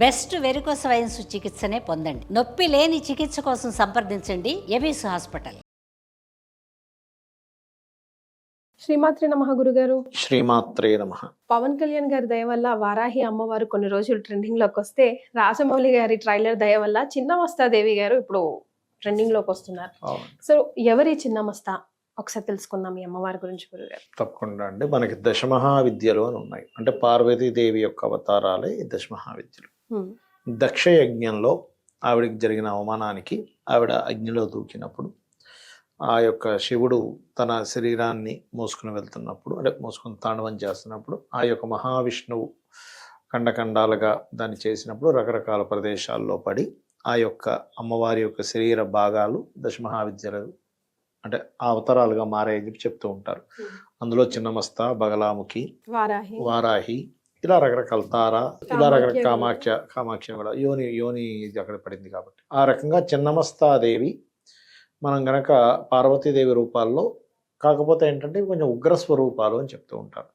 Best varicose veins చికిత్సనే పొందండి. నొప్పి లేని చికిత్స కోసం సంప్రదించండి ఎబిస్ హాస్పిటల్. శ్రీమాత్రే నమః గురుగారు. శ్రీమాత్రే నమః. పవన్ కళ్యాణ్ గారి దయ వల్ల వారాహి అమ్మవారు కొన్ని రోజులు ట్రెండింగ్ లోకి వస్తే, రాజమౌళి గారి ట్రైలర్ దయ వల్ల చిన్నమస్తాదేవి గారు ఇప్పుడు ట్రెండింగ్ లోకి వస్తున్నారు. సో ఎవరి చిన్నమస్తా ఒకసారి తెలుసుకుందాం ఈ అమ్మవారి గురించి గురుగారు. తప్పకుండా అండి. మనకి దశమహావిద్యలు అని ఉన్నాయి. అంటే పార్వతీదేవి యొక్క అవతారాలే ఈ దశమహావిద్యలు. దక్ష యజ్ఞంలో ఆవిడకి జరిగిన అవమానానికి ఆవిడ అగ్నిలో దూకినప్పుడు ఆ యొక్క శివుడు తన శరీరాన్ని మోసుకుని వెళ్తున్నప్పుడు, అంటే మోసుకుని తాండవం చేస్తున్నప్పుడు, ఆ యొక్క మహావిష్ణువు ఖండఖండాలుగా దాన్ని చేసినప్పుడు రకరకాల ప్రదేశాల్లో పడి ఆ యొక్క అమ్మవారి యొక్క శరీర భాగాలు దశమహావిద్యలు అంటే ఆ అవతారాలుగా మారాయని చెప్పి చెప్తూ ఉంటారు. అందులో చిన్నమస్త, బగలాముఖి, వారాహి, ఇలా రకరకాల తార, ఇలా రకరకాల కామాఖ్య కూడా యోని ఇది అక్కడ పడింది కాబట్టి ఆ రకంగా చిన్నమస్తాదేవి మనం గనక పార్వతీదేవి రూపాల్లో, కాకపోతే ఏంటంటే కొంచెం ఉగ్ర స్వరూపాలు అని చెప్తూ ఉంటారు.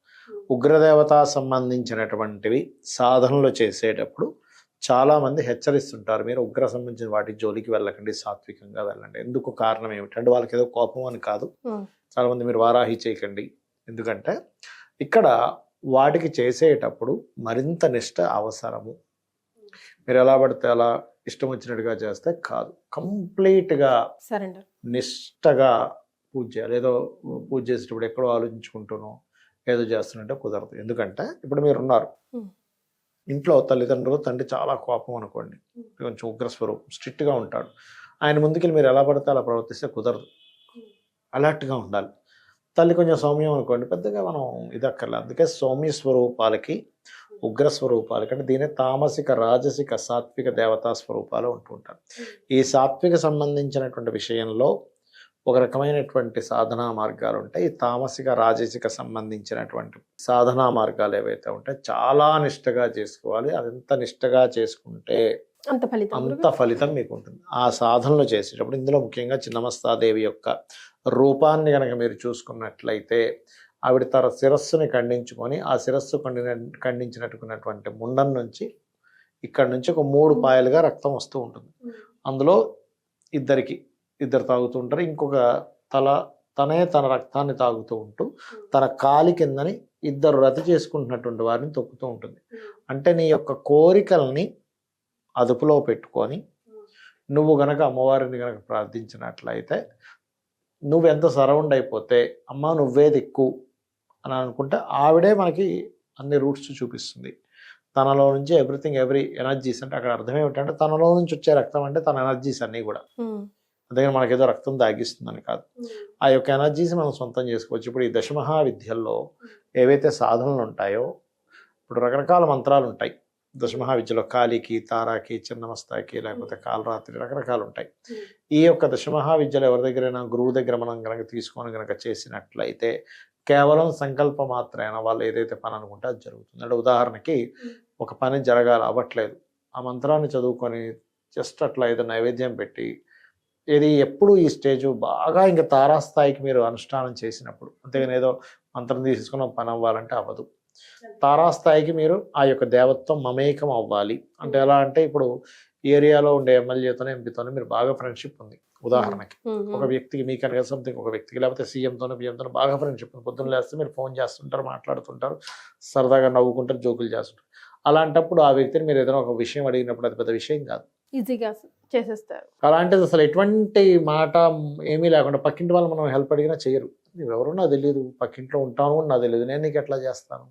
ఉగ్రదేవత సంబంధించినటువంటివి సాధనలు చేసేటప్పుడు చాలామంది హెచ్చరిస్తుంటారు, మీరు ఉగ్ర సంబంధించిన వాటి జోలికి వెళ్ళకండి, సాత్వికంగా వెళ్ళండి. ఎందుకు కారణం ఏమిటంటే వాళ్ళకి ఏదో కోపం అని కాదు. చాలామంది మీరు వారాహి చేయకండి, ఎందుకంటే ఇక్కడ వాటికి చేసేటప్పుడు మరింత నిష్ట అవసరము. మీరు ఎలా పడితే అలా ఇష్టం వచ్చినట్టుగా చేస్తే కాదు, కంప్లీట్గా నిష్టగా పూజ చేయాలి. ఏదో పూజ చేసేటప్పుడు ఎక్కడో ఆలోచించుకుంటూనో ఏదో చేస్తున్నట్టే కుదరదు. ఎందుకంటే ఇప్పుడు మీరు ఉన్నారు ఇంట్లో, తల్లిదండ్రులు, తండ్రి చాలా కోపం అనుకోండి, కొంచెం ఉగ్రస్వరూపం, స్ట్రిక్ట్గా ఉంటాడు. ఆయన ముందుకెళ్ళి మీరు ఎలా పడితే అలా ప్రవర్తిస్తే కుదరదు, అలర్ట్గా ఉండాలి. తల్లి కొంచెం సౌమ్యం అనుకోండి, పెద్దగా మనం ఇది అక్కర్లేదు. అందుకే సౌమ్య స్వరూపాలకి ఉగ్ర స్వరూపాలకి అంటే దీని తామసిక, రాజసిక, సాత్విక దేవతా స్వరూపాలు ఉంటూ ఉంటారు. ఈ సాత్విక సంబంధించినటువంటి విషయంలో ఒక రకమైనటువంటి సాధనా మార్గాలు ఉంటాయి. ఈ తామసిక, రాజసిక సంబంధించినటువంటి సాధనా మార్గాలు ఏవైతే ఉంటాయి చాలా నిష్టగా చేసుకోవాలి. అదంత నిష్టగా చేసుకుంటే అంత ఫలితం మీకు ఉంటుంది. ఆ సాధనలు చేసేటప్పుడు ఇందులో ముఖ్యంగా చిన్నమస్తాదేవి యొక్క రూపాన్ని కనుక మీరు చూసుకున్నట్లయితే, ఆవిడ తన శిరస్సుని ఖండించుకొని ఆ శిరస్సు ఖండించినట్టుకున్నటువంటి ముండం నుంచి ఇక్కడ నుంచి ఒక 3 పాయలుగా రక్తం వస్తూ ఉంటుంది. అందులో ఇద్దరు తాగుతూ ఉంటారు. ఇంకొక తనే తన రక్తాన్ని తాగుతూ ఉంటూ తన కాలి కిందని 2 రతి చేసుకుంటున్నటువంటి వారిని తొక్కుతూ ఉంటుంది. అంటే నీ యొక్క కోరికల్ని అదుపులో పెట్టుకొని నువ్వు గనక అమ్మవారిని గనక ప్రార్థించినట్లయితే, నువ్వెంత సరౌండ్ అయిపోతే అమ్మ నువ్వే దిక్కు అని అనుకుంటే ఆవిడే మనకి అన్ని రూట్స్ చూపిస్తుంది. తనలో నుంచి ఎవ్రీ ఎనర్జీస్, అంటే అక్కడ అర్థం ఏమిటంటే తనలో నుంచి వచ్చే రక్తం అంటే తన ఎనర్జీస్ అన్నీ కూడా, అందుకని మనకేదో రక్తం దాగిస్తుందని కాదు, ఆ యొక్క ఎనర్జీస్ మనం సొంతం చేసుకోవచ్చు. ఇప్పుడు ఈ దశమహావిద్యల్లో ఏవైతే సాధనలు ఉంటాయో, ఇప్పుడు రకరకాల మంత్రాలు ఉంటాయి దశమహావిద్యలో. కాళీకి, తారాకి, చిన్నమస్తాకి, లేకపోతే కాలరాత్రి, రకరకాలు ఉంటాయి. ఈ యొక్క దశమహావిద్యలు ఎవరి దగ్గరైనా గురువు దగ్గర మనం కనుక తీసుకొని కనుక చేసినట్లయితే కేవలం సంకల్ప మాత్రమే వాళ్ళు ఏదైతే పని అనుకుంటే అది జరుగుతుంది. అంటే ఉదాహరణకి ఒక పని అవ్వట్లేదు, ఆ మంత్రాన్ని చదువుకొని జస్ట్ అట్లా ఏదో నైవేద్యం పెట్టి, ఇది ఎప్పుడు ఈ స్టేజ్ బాగా ఇంకా తారాస్థాయికి మీరు అనుష్ఠానం చేసినప్పుడు, అంతేగాని ఏదో మంత్రం తీసుకుని పని అవ్వాలంటే అవ్వదు. తారాస్థాయికి మీరు ఆ యొక్క దేవత్వం మమేకం అవ్వాలి. అంటే ఎలా అంటే ఇప్పుడు ఏరియాలో ఉండే ఎమ్మెల్యేతోనే, ఎంపీతోనే మీరు బాగా ఫ్రెండ్షిప్ ఉంది. ఉదాహరణకి ఒక వ్యక్తికి మీకనగా సంథింగ్, ఒక వ్యక్తికి లేకపోతే సీఎంతోనో పిఎంతోనో బాగా ఫ్రెండ్షిప్ ఉంది. పొద్దున్న లేస్తే మీరు ఫోన్ చేస్తుంటారు, మాట్లాడుతుంటారు, సరదాగా నవ్వుకుంటారు, జోకులు చేస్తుంటారు. అలాంటప్పుడు ఆ వ్యక్తిని మీరు ఏదైనా ఒక విషయం అడిగినప్పుడు అది పెద్ద విషయం కాదు, ఈజీగా చేసేస్తారు. అలాంటిది అసలు ఎటువంటి మాట ఏమీ లేకుండా పక్కింటి వాళ్ళు మనం హెల్ప్ అడిగినా చేయరు. ఎవరు నాకు తెలియదు, పక్కింట్లో ఉంటాను నాకు తెలియదు, నేను నీకు ఎట్లా చేస్తాను.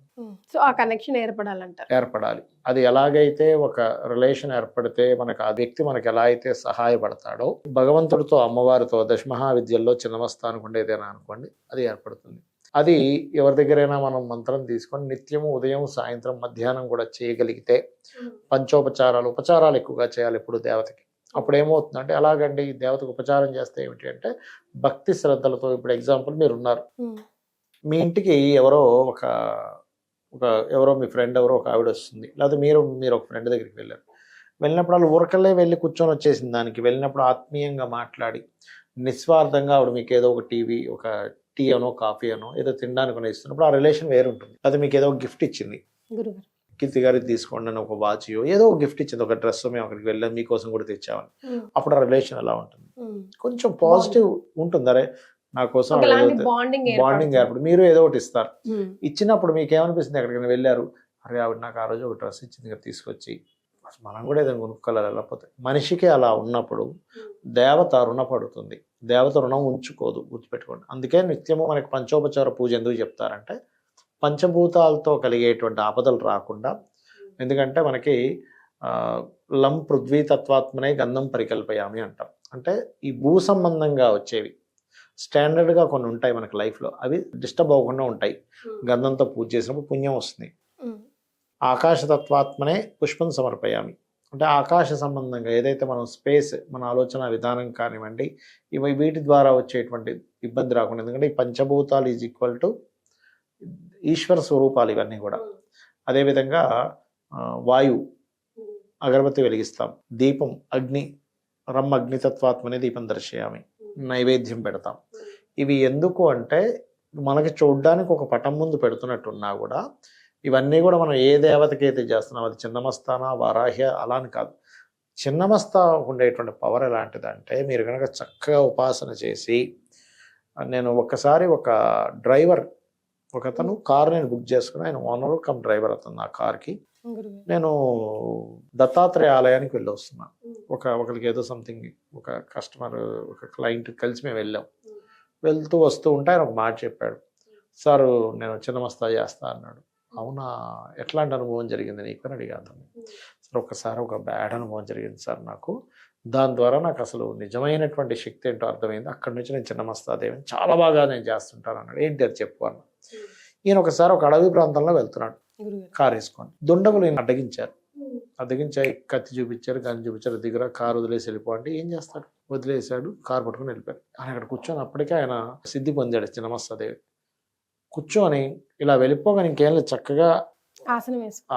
సో ఆ కనెక్షన్ ఏర్పడాలి. అది ఎలాగైతే ఒక రిలేషన్ ఏర్పడితే మనకు ఆ వ్యక్తి మనకి ఎలా అయితే సహాయపడతాడో, భగవంతుడితో, అమ్మవారితో దశమహావిద్యల్లో చిన్నమస్తానికి ఉండేదేనా అనుకోండి, అది ఏర్పడుతుంది. అది ఎవరి దగ్గరైనా మనం మంత్రం తీసుకొని నిత్యము ఉదయం, సాయంత్రం, మధ్యాహ్నం కూడా చేయగలిగితే, ఉపచారాలు ఎక్కువగా చేయాలి ఇప్పుడు దేవతకి. అప్పుడు ఏమవుతుందంటే, అలాగండి దేవతకు ఉపచారం చేస్తే ఏమిటి అంటే భక్తి శ్రద్ధలతో. ఇప్పుడు ఎగ్జాంపుల్ మీరు ఉన్నారు, మీ ఇంటికి ఎవరో ఎవరో మీ ఫ్రెండ్ ఎవరో ఒక ఆవిడ వస్తుంది, లేకపోతే మీరు ఒక ఫ్రెండ్ దగ్గరికి వెళ్ళినప్పుడు వాళ్ళు ఊరకల్లే వెళ్ళి కూర్చొని వచ్చేసింది. దానికి వెళ్ళినప్పుడు ఆత్మీయంగా మాట్లాడి నిస్వార్థంగా ఆవిడ మీకు ఏదో ఒక టీ అనో కాఫీ అనో ఏదో తినడానికి ఇస్తున్నప్పుడు ఆ రిలేషన్ వేరుంటుంది. అది మీకు ఏదో గిఫ్ట్ ఇచ్చింది, కీర్తి గారికి తీసుకోండి అని ఒక వాచ్ ఏదో ఒక గిఫ్ట్ ఇచ్చింది, ఒక డ్రెస్ మేము అక్కడికి వెళ్ళాం మీకోసం కూడా తెచ్చామని. అప్పుడు ఆ రిలేషన్ ఎలా ఉంటుంది, కొంచెం పాజిటివ్ ఉంటుంది. అరే నా కోసం బాండింగ్ ఏర్పడి మీరు ఏదో ఒకటి ఇస్తారు. ఇచ్చినప్పుడు మీకు ఏమనిపిస్తుంది, ఎక్కడికైనా వెళ్ళారు, అరే ఆవిడ నాకు ఆ రోజు ఒక డ్రెస్ ఇచ్చింది కదా తీసుకొచ్చి, మనం కూడా ఏదైనా కొనుక్కోవాలి. వెళ్ళకపోతే మనిషికి అలా ఉన్నప్పుడు దేవత రుణపడుతుంది, దేవత రుణం ఉంచుకోదు, గుర్తుపెట్టుకోండి. అందుకే నిత్యము మనకి పంచోపచార పూజ ఎందుకు చెప్తారంటే పంచభూతాలతో కలిగేటువంటి ఆపదలు రాకుండా. ఎందుకంటే మనకి లం పృథ్వీ తత్వాత్మనే గంధం పరికల్పయామి అంటాం. అంటే ఈ భూ సంబంధంగా వచ్చేవి స్టాండర్డ్గా కొన్ని ఉంటాయి మనకి లైఫ్లో, అవి డిస్టర్బ్ అవ్వకుండా ఉంటాయి. గంధంతో పూజ చేసినప్పుడు పుణ్యం వస్తుంది. ఆకాశతత్వాత్మనే పుష్పం సమర్పయామి అంటే ఆకాశ సంబంధంగా ఏదైతే మనం స్పేస్, మన ఆలోచన విధానం కానివ్వండి, ఇవి వీటి ద్వారా వచ్చేటువంటి ఇబ్బంది రాకుండా. ఎందుకంటే ఈ పంచభూతాలు ఈజ్ ఈక్వల్ టు ఈశ్వర స్వరూపాలు ఇవన్నీ కూడా. అదేవిధంగా వాయువు, అగరబత్తి వెలిగిస్తాం, దీపం అగ్ని, రమ్ అగ్నితత్వాత్మనే దీపం దర్శయామి, నైవేద్యం పెడతాం. ఇవి ఎందుకు అంటే మనకి చూడ్డానికి ఒక పటం ముందు పెడుతున్నట్టున్నా కూడా ఇవన్నీ కూడా మనం ఏ దేవతకి అయితే చేస్తున్నాం, అది చిన్నమస్తానా వారాహ్య అలా అని కాదు. చిన్నమస్తా ఉండేటువంటి పవర్ ఎలాంటిదంటే మీరు కనుక చక్కగా ఉపాసన చేసి, నేను ఒక్కసారి ఒక డ్రైవర్, ఒకతను కారు నేను బుక్ చేసుకుని, ఆయన ఓనర్ కమ్ డ్రైవర్ అతను నా కార్కి, నేను దత్తాత్రేయ ఆలయానికి వెళ్ళి వస్తున్నాను. ఒకరికి ఏదో సంథింగ్, ఒక కస్టమర్, ఒక క్లయింట్ కలిసి మేము వెళ్ళాం. వెళ్తూ వస్తూ ఉంటే ఆయన ఒక మాట చెప్పాడు, సార్ నేను చిన్నమస్తా చేస్తా అన్నాడు. అవునా, ఎట్లాంటి అనుభవం జరిగింది నీకు అని అడిగాను. సార్ ఒక్కసారి ఒక బ్యాడ్ అనుభవం జరిగింది సార్ నాకు, దాని ద్వారా నాకు అసలు నిజమైనటువంటి శక్తి ఏంటో అర్థమైంది. అక్కడి నుంచి నేను చిన్నమస్తాదేవిని చాలా బాగా నేను చేస్తుంటాను అన్నాడు. ఏంటి అది చెప్పు అన్న. ఈయన ఒకసారి ఒక అడవి ప్రాంతంలో వెళ్తున్నాడు కారు వేసుకొని, దుండగులు ఈయన అడ్డగించాయి, కత్తి చూపించారు, గన్ చూపించారు, దగ్గర కారు వదిలేసి వెళ్ళిపోండి. ఏం చేస్తాడు, వదిలేసాడు, కారు పట్టుకుని వెళ్ళిపోయాడు. ఆయన అక్కడ కూర్చొని అప్పటికే ఆయన సిద్ధి పొందాడు చిన్నమస్తాదేవి. కూర్చొని ఇలా వెళ్ళిపోగానే ఇంకేం లేదు, చక్కగా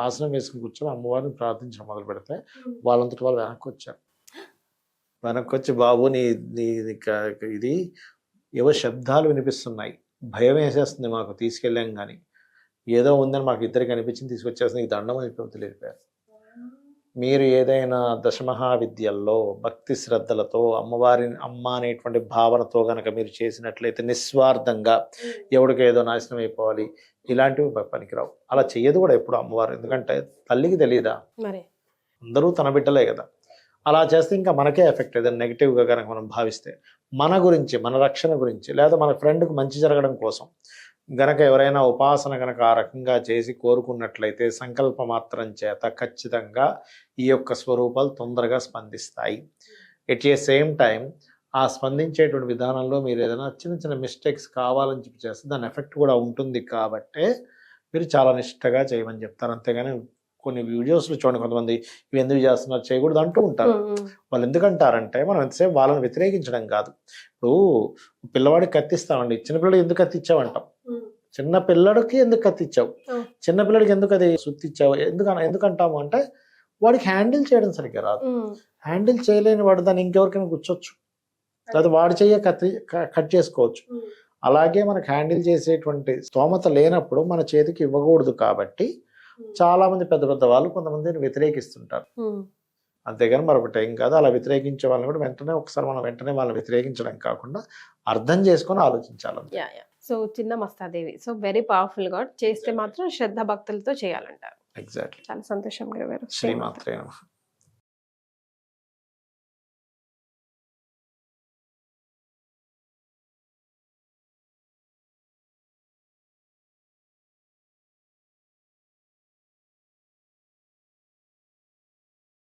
ఆసనం వేసుకుని కూర్చొని అమ్మవారిని ప్రార్థించడం మొదలు పెడితే వాళ్ళంతటి వాళ్ళు వెనక్కి వచ్చి బాబు నీ ఇది ఏవో శబ్దాలు వినిపిస్తున్నాయి, భయం వేసేస్తుంది మాకు, తీసుకెళ్ళాం కానీ ఏదో ఉందని మాకు ఇద్దరికి అనిపించింది, తీసుకొచ్చేసి నీకు దండం అయిపోయి తెలిపారు. మీరు ఏదైనా దశమహావిద్యల్లో భక్తి శ్రద్ధలతో అమ్మ అనేటువంటి భావనతో కనుక మీరు చేసినట్లయితే నిస్వార్థంగా, ఎవడికి ఏదో నాశనం అయిపోవాలి ఇలాంటివి పనికిరావు. అలా చెయ్యదు కూడా ఎప్పుడు అమ్మవారు. ఎందుకంటే తల్లికి తెలియదా, అందరూ తన బిడ్డలే కదా. అలా చేస్తే ఇంకా మనకే ఎఫెక్ట్, ఏదైనా నెగిటివ్గా కనుక మనం భావిస్తే, మన గురించి, మన రక్షణ గురించి, లేదా మన ఫ్రెండ్కి మంచి జరగడం కోసం గనక ఎవరైనా ఉపాసన గనక ఆ రకంగా చేసి కోరుకున్నట్లయితే సంకల్ప మాత్రం చేత ఖచ్చితంగా ఈ యొక్క స్వరూపాలు తొందరగా స్పందిస్తాయి. ఎట్ ఏ సేమ్ టైం ఆ స్పందించేటువంటి విధానంలో మీరు ఏదైనా చిన్న చిన్న మిస్టేక్స్ కావాలని చెప్పి చేస్తే దాని ఎఫెక్ట్ కూడా ఉంటుంది. కాబట్టే మీరు చాలా నిష్టగా చేయమని చెప్తారు. అంతేగాని కొన్ని వీడియోస్లో చూడండి, కొంతమంది ఇవి ఎందుకు చేస్తున్నారు, చేయకూడదు అంటూ ఉంటారు. వాళ్ళు ఎందుకంటారంటే మనం ఎంతసేపు వాళ్ళని వ్యతిరేకించడం కాదు. ఇప్పుడు పిల్లవాడికి కత్తిస్తామండి, చిన్నపిల్లడికి ఎందుకు కత్తిచ్చావంటాం, చిన్న పిల్లడికి ఎందుకు కత్తిచ్చావు, చిన్నపిల్లడికి ఎందుకు అది సుత్తిచ్చావు ఎందుకంటాము అంటే వాడికి హ్యాండిల్ చేయడం సరిగ్గా రాదు. హ్యాండిల్ చేయలేని వాడు దాన్ని ఇంకెవరికైనా కూర్చోవచ్చు, లేదా వాడి చెయ్య కట్ చేసుకోవచ్చు. అలాగే మనకు హ్యాండిల్ చేసేటువంటి స్తోమత లేనప్పుడు మన చేతికి ఇవ్వకూడదు. కాబట్టి చాలా మంది పెద్ద పెద్ద వాళ్ళు కొంతమందిని వ్యతిరేకిస్తుంటారు. అంతేగాని మరొకటి ఏం కాదు. అలా వ్యతిరేకించే వాళ్ళని కూడా వెంటనే వాళ్ళని వ్యతిరేకించడం కాకుండా అర్థం చేసుకొని ఆలోచించాలి. So Chhinnamasta Devi so very powerful God, చేస్తే మాత్రం శ్రద్ధ భక్తులతో చేయాలంటారు. ఎగ్జాక్ట్లీ. చాలా సంతోషం గారు. శ్రీమాత్రే నమః.